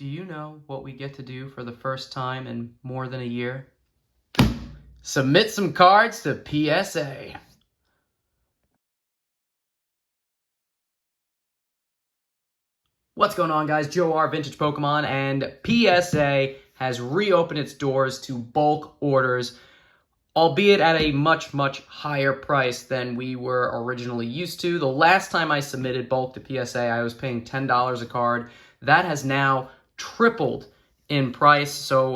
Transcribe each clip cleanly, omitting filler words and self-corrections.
Do you know what we get to do for the first time in more than a year? Submit some cards to PSA. What's going on, guys? Joe R, Vintage Pokemon, and PSA has reopened its doors to bulk orders, albeit at a much, much higher price than we were originally used to. The last time I submitted bulk to PSA, I was paying $10 a card. That has now tripled in price, so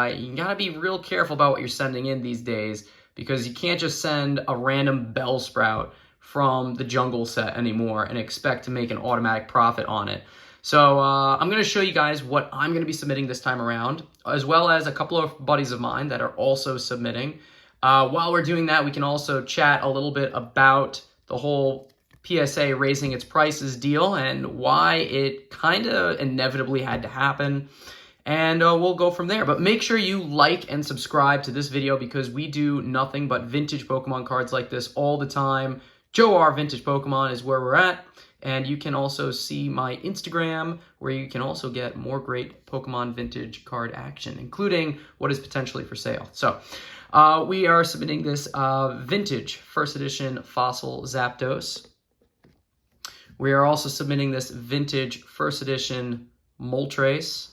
you gotta be real careful about what you're sending in these days, because you can't just send a random Bellsprout from the jungle set anymore and expect to make an automatic profit on it. So I'm going to show you guys what I'm going to be submitting this time around, as well as a couple of buddies of mine that are also submitting. While we're doing that, we can also chat a little bit about the whole PSA raising its prices deal and why it kind of inevitably had to happen. And we'll go from there. But make sure you like and subscribe to this video, because we do nothing but vintage Pokemon cards like this all the time. Joe R Vintage Pokemon is where we're at. And you can also see my Instagram, where you can also get more great Pokemon vintage card action, including what is potentially for sale. So we are submitting this vintage first edition Fossil Zapdos. We are also submitting this vintage first edition Moltres.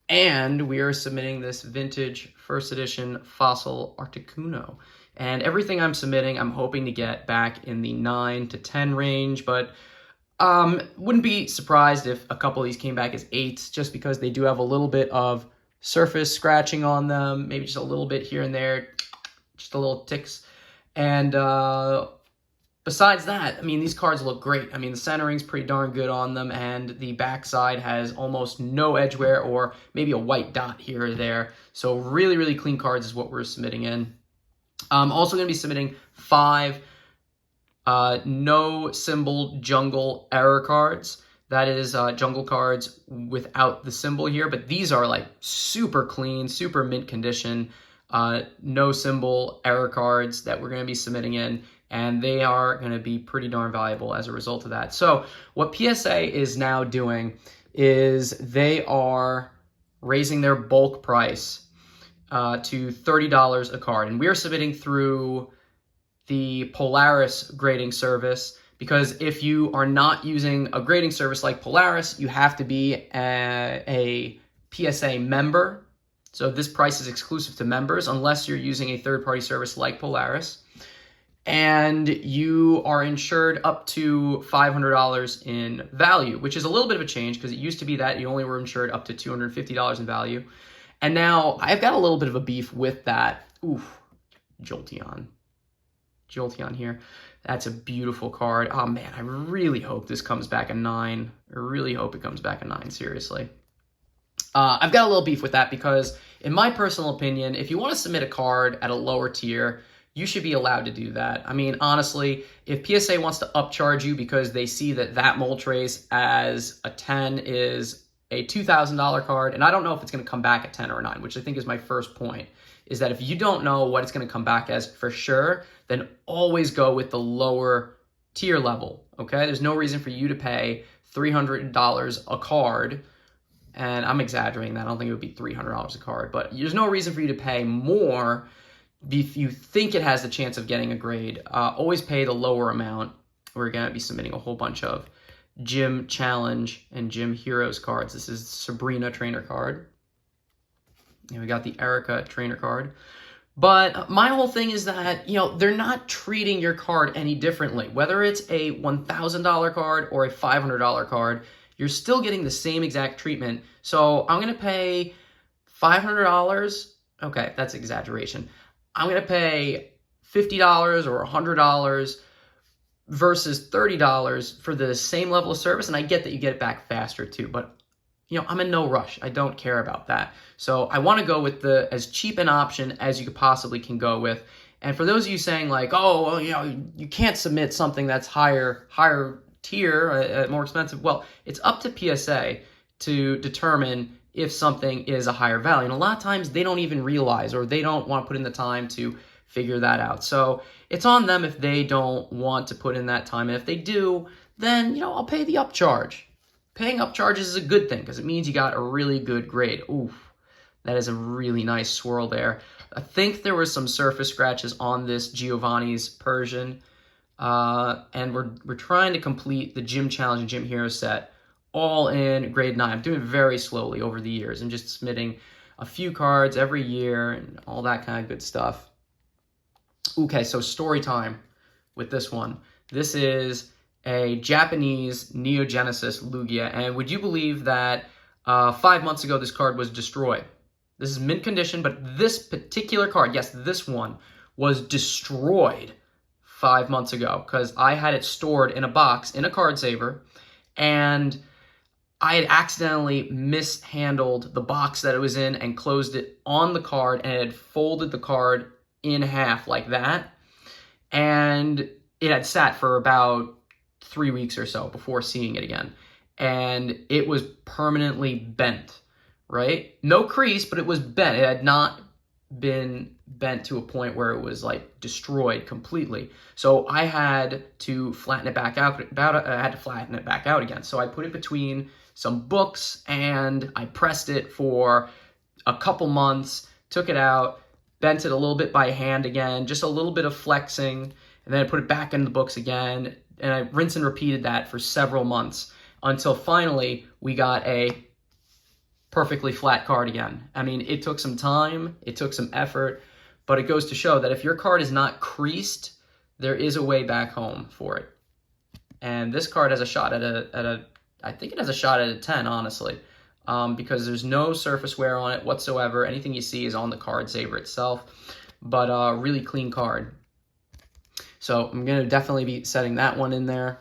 And we are submitting this vintage first edition Fossil Articuno. And everything I'm submitting, I'm hoping to get back in the 9 to 10 range, but wouldn't be surprised if a couple of these came back as 8s, just because they do have a little bit of surface scratching on them, maybe just a little bit here and there, just a little ticks. And besides that, I mean, these cards look great. I mean, the centering's pretty darn good on them, and the backside has almost no edge wear, or maybe a white dot here or there. So really, really clean cards is what we're submitting in. I'm also going to be submitting 5 no symbol jungle error cards. That is jungle cards without the symbol here, but these are like super clean, super mint condition, no symbol error cards that we're going to be submitting in, and they are going to be pretty darn valuable as a result of that. So what PSA is now doing is they are raising their bulk price to $30 a card. And we're submitting through the Polaris grading service, because if you are not using a grading service like Polaris, you have to be a PSA member. So this price is exclusive to members, unless you're using a third-party service like Polaris. And you are insured up to $500 in value, which is a little bit of a change, because it used to be that you only were insured up to $250 in value. And now I've got a little bit of a beef with that. Oof, Jolteon. Jolteon here. That's a beautiful card. Oh, man, I really hope this comes back a 9. I really hope it comes back a 9, seriously. I've got a little beef with that, because in my personal opinion, if you want to submit a card at a lower tier, you should be allowed to do that. I mean, honestly, if PSA wants to upcharge you because they see that Moltres as a 10 is a $2,000 card, and I don't know if it's going to come back at 10 or a 9, which I think is my first point, is that if you don't know what it's going to come back as for sure, then always go with the lower tier level, okay? There's no reason for you to pay $300 a card, and I'm exaggerating that. I don't think it would be $300 a card, but there's no reason for you to pay more if you think it has the chance of getting a grade. Always pay the lower amount. We're going to be submitting a whole bunch of Gym Challenge and Gym Heroes cards. This is Sabrina trainer card. And we got the Erica trainer card. But my whole thing is that, you know, they're not treating your card any differently. Whether it's a $1,000 card or a $500 card, you're still getting the same exact treatment. So I'm going to pay $500. Okay, that's exaggeration. I'm going to pay $50 or $100 versus $30 for the same level of service. And I get that you get it back faster too, but you know, I'm in no rush. I don't care about that. So I want to go with the as cheap an option as you possibly can go with. And for those of you saying like, oh, well, you know, you can't submit something that's higher tier, more expensive. Well, it's up to PSA to determine if something is a higher value. And a lot of times they don't even realize, or they don't want to put in the time to figure that out. So it's on them if they don't want to put in that time. And if they do, then, you know, I'll pay the upcharge. paying up charges is a good thing because it means you got a really good grade. Oof, that is a really nice swirl there. I think there were some surface scratches on this Giovanni's Persian. And we're trying to complete the Gym Challenge and Gym Hero set all in grade 9. I'm doing it very slowly over the years. I'm just submitting a few cards every year and all that kind of good stuff. Okay, so story time with this one. This is a Japanese Neo Genesis Lugia, and would you believe that 5 months ago this card was destroyed? This is mint condition, but this particular card, yes, this one, was destroyed 5 months ago because I had it stored in a box in a card saver, and I had accidentally mishandled the box that it was in and closed it on the card, and it had folded the card in half like that, and it had sat for about 3 weeks or so before seeing it again, and it was permanently bent, right? No crease, but it was bent. It had not been bent to a point where it was like destroyed completely. So I had to flatten it back out. I had to flatten it back out again. So I put it between some books and I pressed it for a couple months, took it out, bent it a little bit by hand again, just a little bit of flexing, and then I put it back in the books again, and I rinse and repeated that for several months until finally we got a perfectly flat card again. I mean, it took some time, it took some effort, but it goes to show that if your card is not creased, there is a way back home for it. And this card has a shot at I think it has a shot at a 10, honestly, because there's no surface wear on it whatsoever. Anything you see is on the card saver itself, but really clean card. So I'm going to definitely be setting that one in there.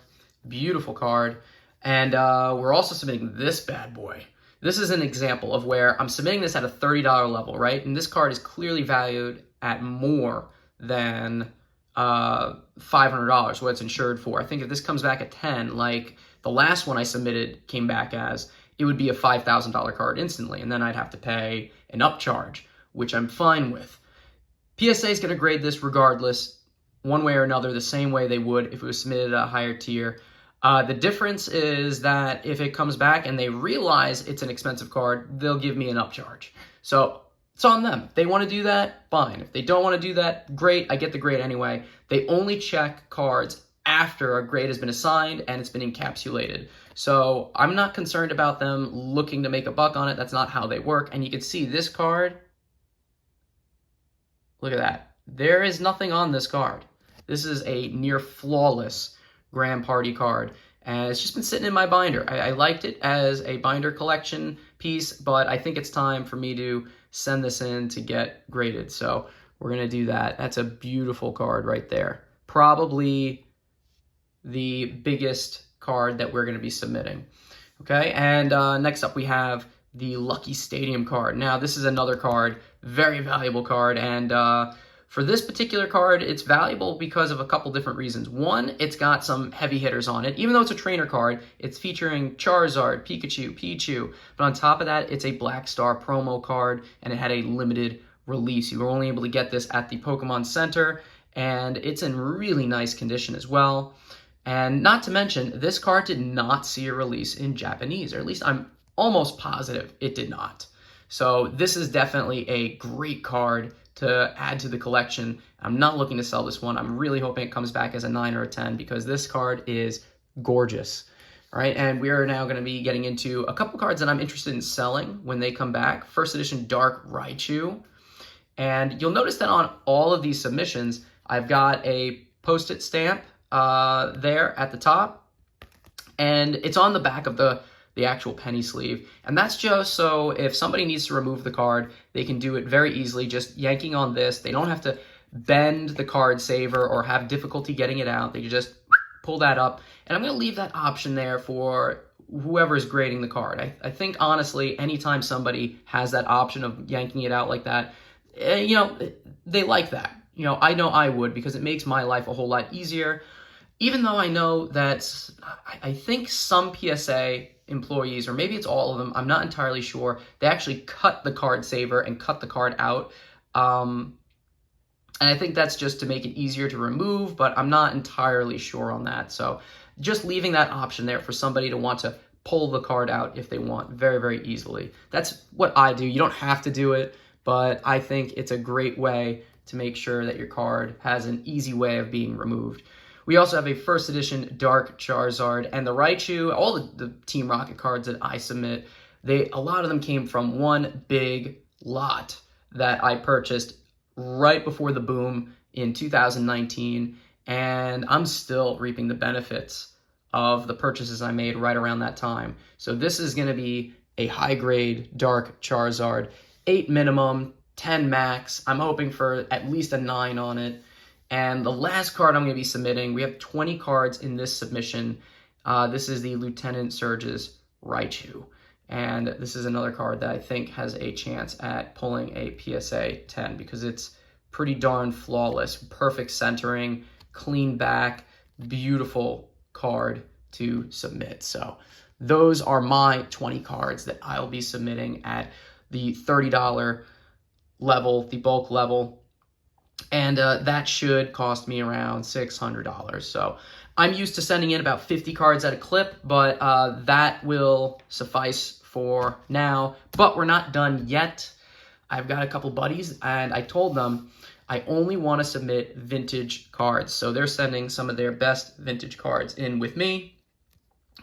Beautiful card. And we're also submitting this bad boy. This is an example of where I'm submitting this at a $30 level, right? And this card is clearly valued at more than $500, what it's insured for. I think if this comes back at 10, like the last one I submitted came back as, it would be a $5,000 card instantly, and then I'd have to pay an upcharge, which I'm fine with. PSA is going to grade this regardless, one way or another, the same way they would if it was submitted at a higher tier. The difference is that if it comes back and they realize it's an expensive card, they'll give me an upcharge. So it's on them. If they want to do that, fine. If they don't want to do that, great. I get the grade anyway. They only check cards after a grade has been assigned and it's been encapsulated. So I'm not concerned about them looking to make a buck on it. That's not how they work. And you can see this card. Look at that. There is nothing on this card. This is a near flawless Grand Party card, and it's just been sitting in my binder. I liked it as a binder collection piece, but I think it's time for me to send this in to get graded, so we're going to do that. That's a beautiful card right there. Probably the biggest card that we're going to be submitting. Okay, and next up we have the Lucky Stadium card. Now, this is another card, very valuable card, and for this particular card, it's valuable because of a couple different reasons. One, it's got some heavy hitters on it. Even though it's a trainer card, it's featuring Charizard, Pikachu, Pichu. But on top of that, it's a Black Star promo card, and it had a limited release. You were only able to get this at the Pokemon Center, and it's in really nice condition as well. And not to mention, this card did not see a release in Japanese, or at least I'm almost positive it did not. So this is definitely a great card to add to the collection. I'm not looking to sell this one. I'm really hoping it comes back as a 9 or a 10 because this card is gorgeous. All right, and we are now going to be getting into a couple cards that I'm interested in selling when they come back. First edition Dark Raichu. And you'll notice that on all of these submissions, I've got a post-it stamp there at the top, and it's on the back of the actual penny sleeve. And that's just so if somebody needs to remove the card, they can do it very easily, just yanking on this. They don't have to bend the card saver or have difficulty getting it out. They can just pull that up. And I'm going to leave that option there for whoever's grading the card. I think, honestly, anytime somebody has that option of yanking it out like that, you know, they like that. You know I would, because it makes my life a whole lot easier. Even though I know that I think some PSA employees, or maybe it's all of them, I'm not entirely sure, they actually cut the card saver and cut the card out. And I think that's just to make it easier to remove, but I'm not entirely sure on that. So just leaving that option there for somebody to want to pull the card out if they want very, very easily. That's what I do. You don't have to do it, but I think it's a great way to make sure that your card has an easy way of being removed. We also have a first edition Dark Charizard, and the Raichu, all the Team Rocket cards that I submit, a lot of them came from one big lot that I purchased right before the boom in 2019, and I'm still reaping the benefits of the purchases I made right around that time. So this is going to be a high-grade Dark Charizard, 8 minimum, 10 max. I'm hoping for at least a 9 on it. And the last card I'm going to be submitting, we have 20 cards in this submission. This is the Lieutenant Surge's Raichu. And this is another card that I think has a chance at pulling a PSA 10 because it's pretty darn flawless. Perfect centering, clean back, beautiful card to submit. So those are my 20 cards that I'll be submitting at the $30 level, the bulk level. And that should cost me around $600. So I'm used to sending in about 50 cards at a clip, but that will suffice for now. But we're not done yet. I've got a couple buddies, and I told them I only want to submit vintage cards. So they're sending some of their best vintage cards in with me.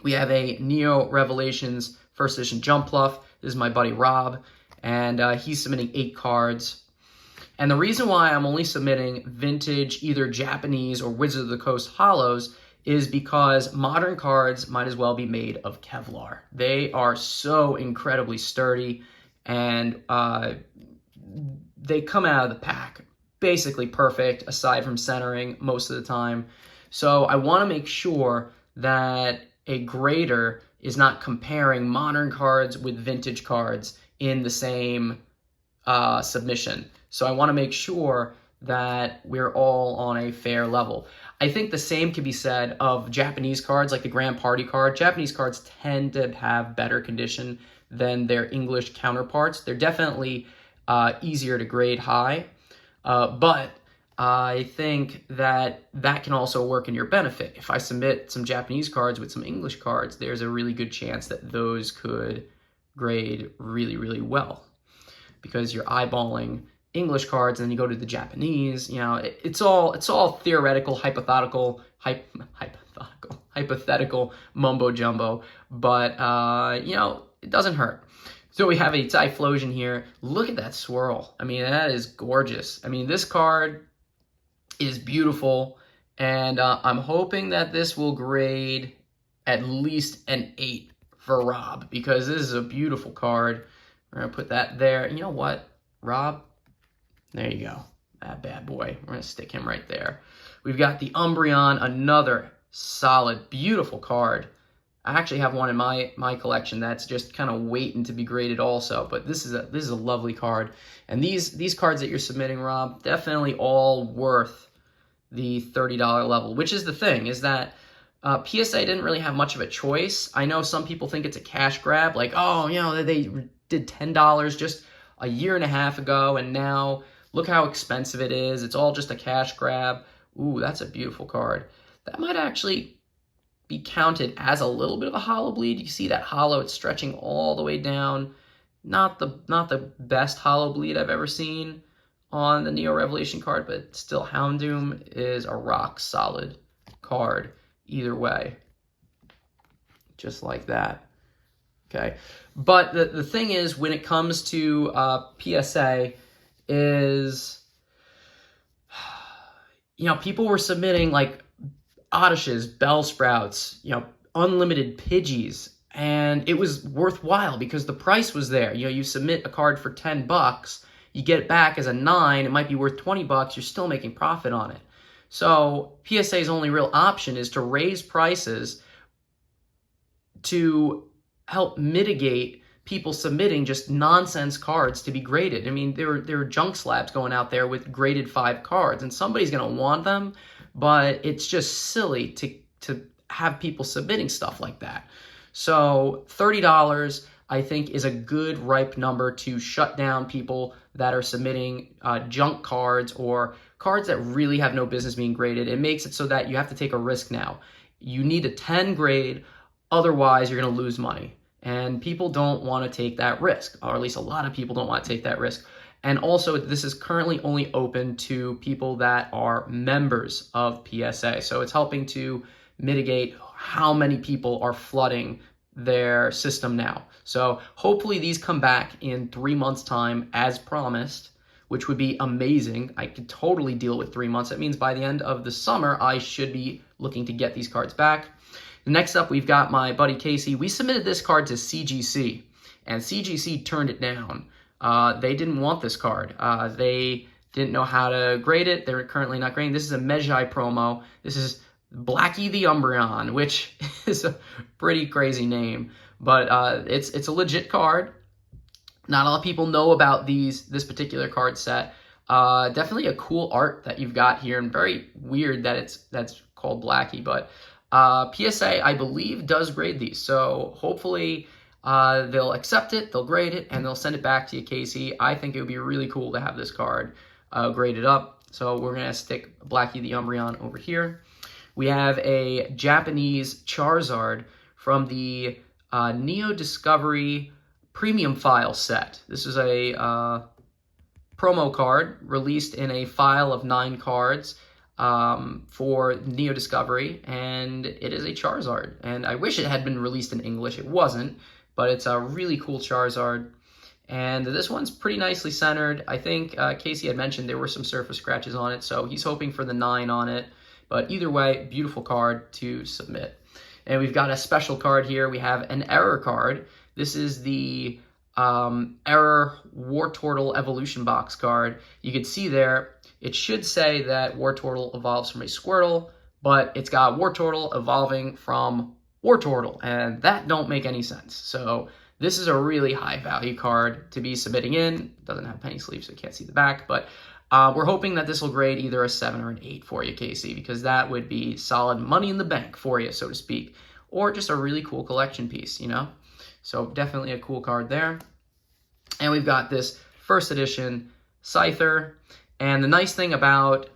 We have a Neo Revelations First Edition Jumpluff. This is my buddy Rob, and he's submitting 8 cards. And the reason why I'm only submitting vintage, either Japanese or Wizard of the Coast holos, is because modern cards might as well be made of Kevlar. They are so incredibly sturdy, and they come out of the pack basically perfect, aside from centering most of the time. So I want to make sure that a grader is not comparing modern cards with vintage cards in the same submission. So I want to make sure that we're all on a fair level. I think the same can be said of Japanese cards, like the Grand Party card. Japanese cards tend to have better condition than their English counterparts. They're definitely easier to grade high, but I think that that can also work in your benefit. If I submit some Japanese cards with some English cards, there's a really good chance that those could grade really, really well, because you're eyeballing English cards and then you go to the Japanese. You know, it's all theoretical, hypothetical mumbo jumbo, but you know, it doesn't hurt. So we have a Typhlosion here. Look at that swirl. I mean, that is gorgeous. I mean, this card is beautiful, and I'm hoping that this will grade at least an 8 for Rob, because this is a beautiful card. We're gonna put that there. You know what, Rob? There you go. That bad boy. We're going to stick him right there. We've got the Umbreon, another solid, beautiful card. I actually have one in my collection that's just kind of waiting to be graded also, but this is a lovely card. And these cards that you're submitting, Rob, definitely all worth the $30 level, which is the thing, is that PSA didn't really have much of a choice. I know some people think it's a cash grab, like, oh, you know, they did $10 just a year and a half ago, and now look how expensive it is. It's all just a cash grab. Ooh, that's a beautiful card. That might actually be counted as a little bit of a hollow bleed. You see that hollow, it's stretching all the way down. Not the best hollow bleed I've ever seen on the Neo Revelation card, but still, Houndoom is a rock solid card either way. Just like that. Okay. But the thing is, when it comes to PSA, is, you know, people were submitting like Oddishes, Bellsprouts, you know, unlimited Pidgeys, and it was worthwhile because the price was there. You know, you submit a card for $10, you get it back as a 9, it might be worth $20, you're still making profit on it. So PSA's only real option is to raise prices to help mitigate people submitting just nonsense cards to be graded. I mean, there are junk slabs going out there with graded 5 cards, and somebody's going to want them, but it's just silly to have people submitting stuff like that. So $30, I think, is a good ripe number to shut down people that are submitting junk cards or cards that really have no business being graded. It makes it so that you have to take a risk now. You need a 10 grade Otherwise, you're going to lose money. And people don't want to take that risk, or at least a lot of people don't want to take that risk. And also, this is currently only open to people that are members of PSA. So it's helping to mitigate how many people are flooding their system now. So hopefully these come back in 3 months' time as promised, which would be amazing. I could totally deal with 3 months. That means by the end of the summer, I should be looking to get these cards back. Next up, we've got my buddy Casey. We submitted this card to CGC, and CGC turned it down. They didn't want this card. They didn't know how to grade it. They're currently not grading. This is a Mejai promo. This is Blackie the Umbreon, which is a pretty crazy name, but it's a legit card. Not a lot of people know about this particular card set. Definitely a cool art that you've got here, and very weird that that's called Blackie, but PSA, I believe, does grade these, so hopefully they'll accept it, they'll grade it, and they'll send it back to you, Casey. I think it would be really cool to have this card graded up, so we're going to stick Blackie the Umbreon over here. We have a Japanese Charizard from the Neo Discovery Premium File set. This is a promo card released in a file of 9 cards for Neo Discovery, and it is a Charizard. And I wish it had been released in English. It wasn't, but it's a really cool Charizard. And this one's pretty nicely centered. I think Casey had mentioned there were some surface scratches on it, so he's hoping for the 9 on it. But either way, beautiful card to submit. And we've got a special card here. We have an error card. This is the error Wartortle evolution box card. You can see there, it should say that Wartortle evolves from a Squirtle, but it's got Wartortle evolving from Wartortle, and that don't make any sense. So this is a really high value card to be submitting in. It doesn't have penny sleeve, so you can't see the back, but we're hoping that this will grade either a 7 or an 8 for you, Casey, because that would be solid money in the bank for you, so to speak, or just a really cool collection piece, you know? So definitely a cool card there. And we've got this first edition Scyther. And the nice thing about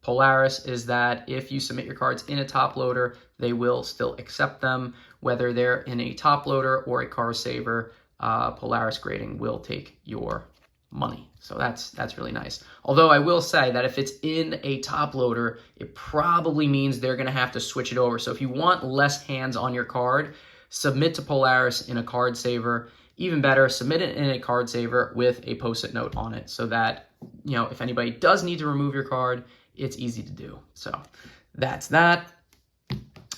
Polaris is that if you submit your cards in a top loader, they will still accept them. Whether they're in a top loader or a card saver, Polaris grading will take your money. So that's really nice. Although I will say that if it's in a top loader, it probably means they're going to have to switch it over. So if you want less hands on your card, submit to Polaris in a card saver. Even better, submit it in a card saver with a post-it note on it so that, you know, if anybody does need to remove your card, it's easy to do. So that's that.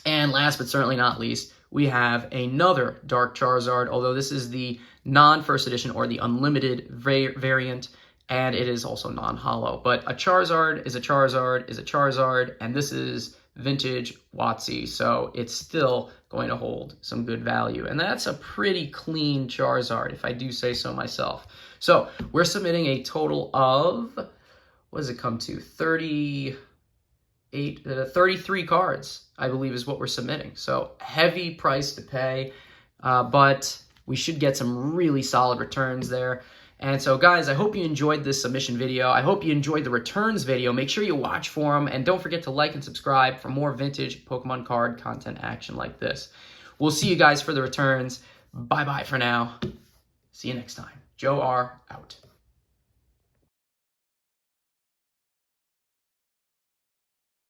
And last but certainly not least, we have another Dark Charizard, although this is the non-first edition or the unlimited variant, and it is also non-holo. But a Charizard is a Charizard is a Charizard, and this is vintage WotC, so it's still going to hold some good value. And that's a pretty clean Charizard, if I do say so myself. So we're submitting a total of, what does it come to, 33 cards, I believe is what we're submitting. So heavy price to pay, but we should get some really solid returns there. And so guys, I hope you enjoyed this submission video. I hope you enjoyed the returns video. Make sure you watch for them, and don't forget to like and subscribe for more vintage Pokemon card content action like this. We'll see you guys for the returns. Bye-bye for now. See you next time. Joe R. out.